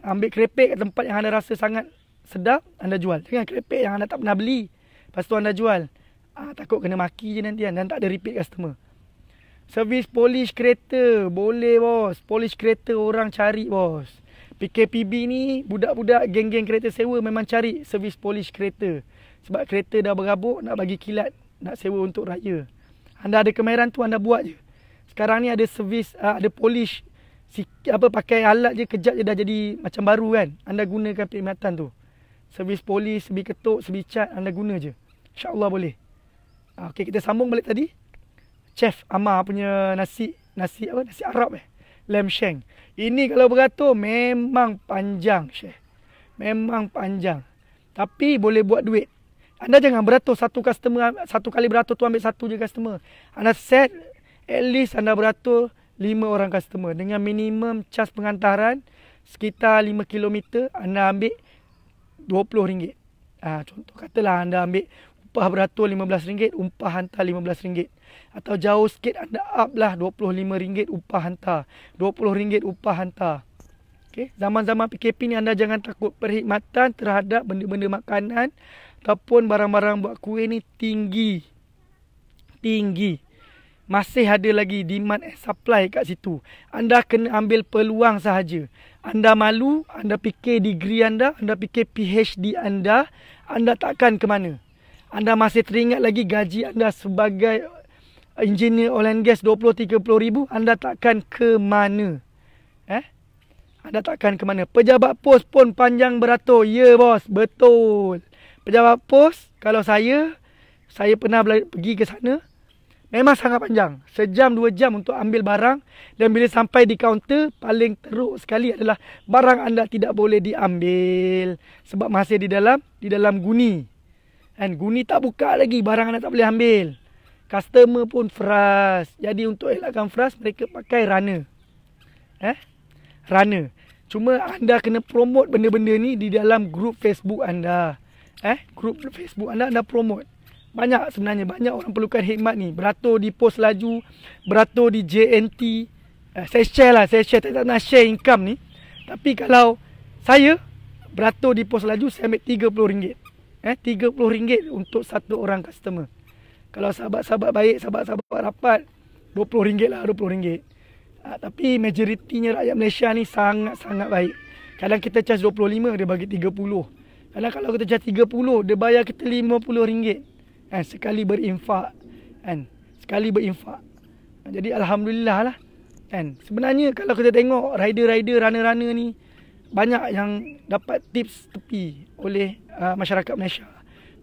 Ambil kerepek kat tempat yang anda rasa sangat sedap, anda jual. Jangan kerepek yang anda tak pernah beli, lepas tu anda jual. Takut kena maki je nanti kan, dan tak ada repeat customer. Servis polish kereta, boleh bos. Polish kereta orang cari bos. PKPB ni, budak-budak geng-geng kereta sewa memang cari servis polish kereta. Sebab kereta dah berabuk, nak bagi kilat, nak sewa untuk raya. Anda ada kemahiran tu, anda buat je. Sekarang ni ada servis, ada polish. Pakai alat je, kejap je dah jadi macam baru kan. Anda gunakan perkhidmatan tu. Servis polish, servis ketuk, servis cat, anda guna je. InsyaAllah boleh. Okey, kita sambung balik tadi. Chef Amar punya nasi Arab Lamb Shank. Ini kalau beratur memang panjang, Syekh. Memang panjang. Tapi boleh buat duit. Anda jangan beratur satu customer, satu kali beratur tu ambil satu je customer. Anda set, at least anda beratur 5 orang customer. Dengan minimum cas pengantaran sekitar 5 km, anda ambil RM20. Contoh katalah anda ambil upah beratur RM15, upah hantar RM15. Atau jauh sikit anda up lah RM25 upah hantar. RM20 upah hantar. Okay? Zaman-zaman PKP ni anda jangan takut. Perkhidmatan terhadap benda-benda makanan ataupun barang-barang buat kuih ni tinggi. Tinggi. Masih ada lagi demand and supply kat situ. Anda kena ambil peluang sahaja. Anda malu, anda fikir degree anda fikir PhD anda takkan ke mana? Anda masih teringat lagi gaji anda sebagai engineer oil and gas 20-30 ribu, anda takkan ke mana? Anda takkan ke mana? Pejabat pos pun panjang beratur. Ya bos, betul. Pejabat pos, kalau saya pernah pergi ke sana, memang sangat panjang. Sejam, 2 jam untuk ambil barang. Dan bila sampai di kaunter, paling teruk sekali adalah barang anda tidak boleh diambil. Sebab masih di dalam guni. Dan guni tak buka lagi, barang anda tak boleh ambil. Customer pun frust. Jadi untuk elakkan frust, mereka pakai runner. Runner. Cuma anda kena promote benda-benda ni di dalam grup Facebook anda. Grup Facebook anda promote. Banyak sebenarnya, banyak orang perlukan khidmat ni. Beratur di pos laju, beratur di JNT. Saya share, tak nak share income ni. Tapi kalau saya beratur di pos laju, saya ambil RM30. RM30 untuk satu orang customer. Kalau sahabat-sahabat baik, sahabat-sahabat rapat, RM20 lah, RM20. Tapi majoritinya rakyat Malaysia ni sangat-sangat baik. Kadang kita charge 25, dia bagi 30. Kadang kalau kita charge 30, dia bayar kita RM50. Sekali berinfak. Sekali berinfak. Jadi Alhamdulillah lah. Sebenarnya kalau kita tengok rider-rider, runner-runner ni, banyak yang dapat tips tepi oleh masyarakat Malaysia.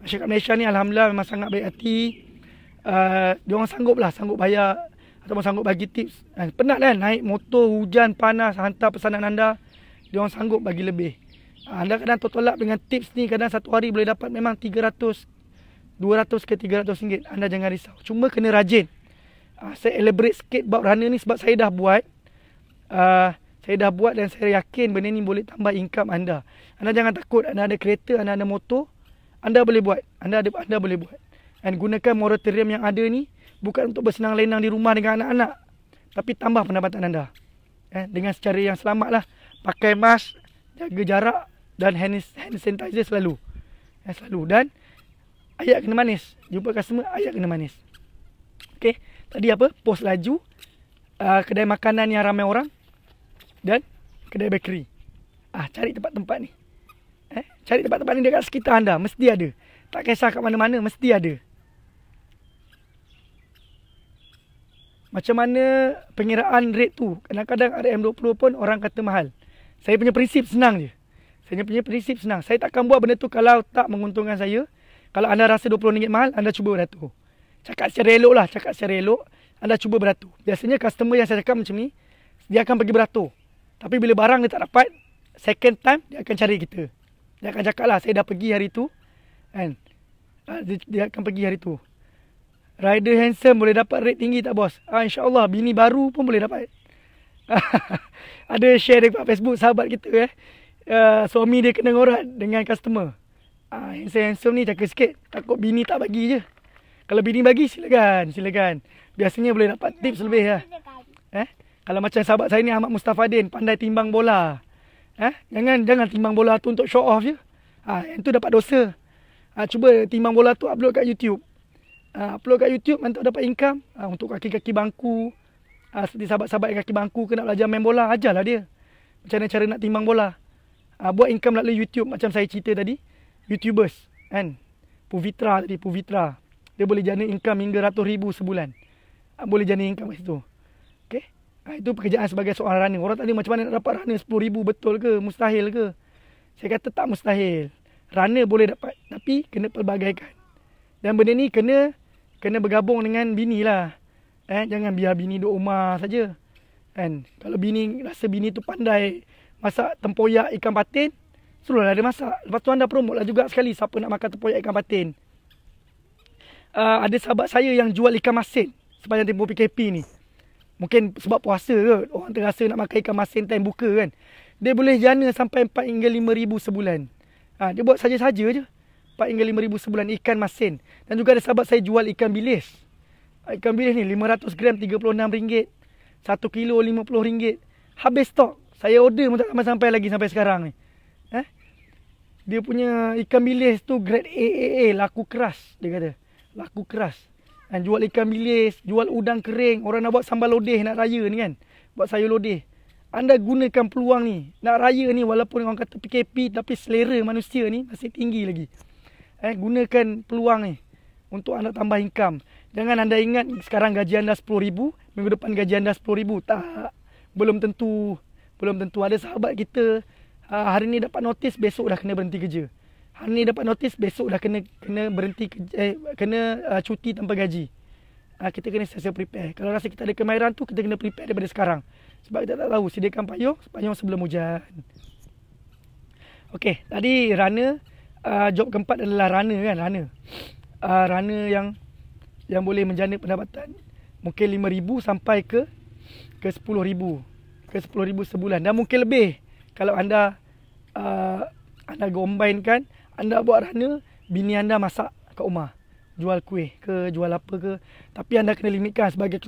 Masyarakat Malaysia ni Alhamdulillah memang sangat baik hati. Diorang sanggup bayar ataupun sanggup bagi tips. Penat kan naik motor, hujan, panas, hantar pesanan anda, diorang sanggup bagi lebih. Anda kadang tolak dengan tips ni, kadang satu hari boleh dapat memang 200 ke 300 ringgit. Anda jangan risau. Cuma kena rajin. Saya elaborate sikit bab runner ni sebab saya dah buat. Dan saya yakin benda ni boleh tambah income anda. Anda jangan takut. Anda ada kereta, anda ada motor, anda boleh buat. Anda boleh buat. Dan gunakan moratorium yang ada ni bukan untuk bersenang lenang di rumah dengan anak-anak, tapi tambah pendapatan anda. Dengan secara yang selamat lah. Pakai mask, jaga jarak dan hand sanitizer selalu. Dan ayat kena manis. Jumpa customer, ayat kena manis. Okay. Tadi apa? Pos laju, kedai makanan yang ramai orang dan kedai bakery. Cari tempat-tempat ni. Cari tempat-tempat ni dekat sekitar anda. Mesti ada. Tak kisah kat mana-mana, mesti ada. Macam mana pengiraan rate tu? Kadang-kadang RM20 pun orang kata mahal. Saya punya prinsip senang je. Saya takkan buat benda tu kalau tak menguntungkan saya. Kalau anda rasa RM20 mahal, anda cuba beratur. Cakap secara elok. Anda cuba beratur. Biasanya customer yang saya cakap macam ni, dia akan pergi beratur. Tapi bila barang dia tak dapat, second time dia akan cari kita. Dia akan cakap lah, saya dah pergi hari tu. Dia akan pergi hari tu. Rider handsome boleh dapat rate tinggi tak bos? InsyaAllah bini baru pun boleh dapat. Ada share dekat Facebook sahabat kita suami dia kena ngorat dengan customer. Handsome ni cakap sikit. Takut bini tak bagi je. Kalau bini bagi silakan. Biasanya boleh dapat tips lebih lah. Kalau macam sahabat saya ni Ahmad Mustafadin, pandai timbang bola. Jangan timbang bola tu untuk show off je. Yang tu dapat dosa. Cuba timbang bola tu upload kat YouTube. Upload kat YouTube nanti dapat income. Untuk kaki-kaki bangku, seperti sahabat-sahabat yang kaki bangku kena belajar main bola, ajarlah dia macam mana cara nak timbang bola. Buat income melalui YouTube macam saya cerita tadi. YouTubers kan, Puvitra. Dia boleh jana income hingga ratus ribu sebulan. Boleh jana income kat situ. Okay? Itu pekerjaan sebagai seorang runner. Orang tanya macam mana nak dapat runner 10,000, betul ke? Mustahil ke? Saya kata tak mustahil. Runner boleh dapat, tapi kena pelbagaikan. Dan benda ni kena bergabung dengan bini lah. Jangan biar bini duduk rumah saja. Kalau bini rasa bini tu pandai masak tempoyak ikan patin, suruhlah dia masak. Lepas tu anda promote lah juga sekali siapa nak makan tempoyak ikan patin. Ada sahabat saya yang jual ikan masin sepanjang tempoh PKP ni. Mungkin sebab puasa ke, orang terasa nak makan ikan masin time buka kan. Dia boleh jana sampai 4 hingga 5,000 sebulan. Dia buat saja-saja je. 4 hingga 5,000 sebulan ikan masin. Dan juga ada sahabat saya jual ikan bilis. Ikan bilis ni 500 gram RM36, 1 kilo RM50. Habis stok. Saya order pun tak sampai lagi sampai sekarang ni. Dia punya ikan bilis tu grade AAA, laku keras dia kata. Laku keras. Dan jual ikan bilis, jual udang kering. Orang nak buat sambal lodeh nak raya ni kan. Buat sayur lodeh. Anda gunakan peluang ni. Nak raya ni walaupun orang kata PKP tapi selera manusia ni masih tinggi lagi. Gunakan peluang ni untuk anda tambah income. Jangan anda ingat sekarang gaji anda 10,000, minggu depan gaji anda 10,000. Tak. Belum tentu. Belum tentu. Ada sahabat kita hari ni dapat notis, besok dah kena berhenti kerja. Hari ni dapat notis, besok dah kena berhenti kerja, kena cuti tanpa gaji. Kita kena sentiasa prepare. Kalau rasa kita ada kemahiran tu, kita kena prepare daripada sekarang. Sebab kita tak tahu, sediakan payung sebelum hujan. Okey, tadi runner, job keempat adalah runner kan, runner. Runner yang boleh menjana pendapatan mungkin 5,000 sampai ke 10,000. Ke 10,000 sebulan. Dan mungkin lebih. Kalau anda combine kan, anda buat runner, bini anda masak kat rumah. Jual kuih ke, jual apa ke. Tapi anda kena limitkan sebagai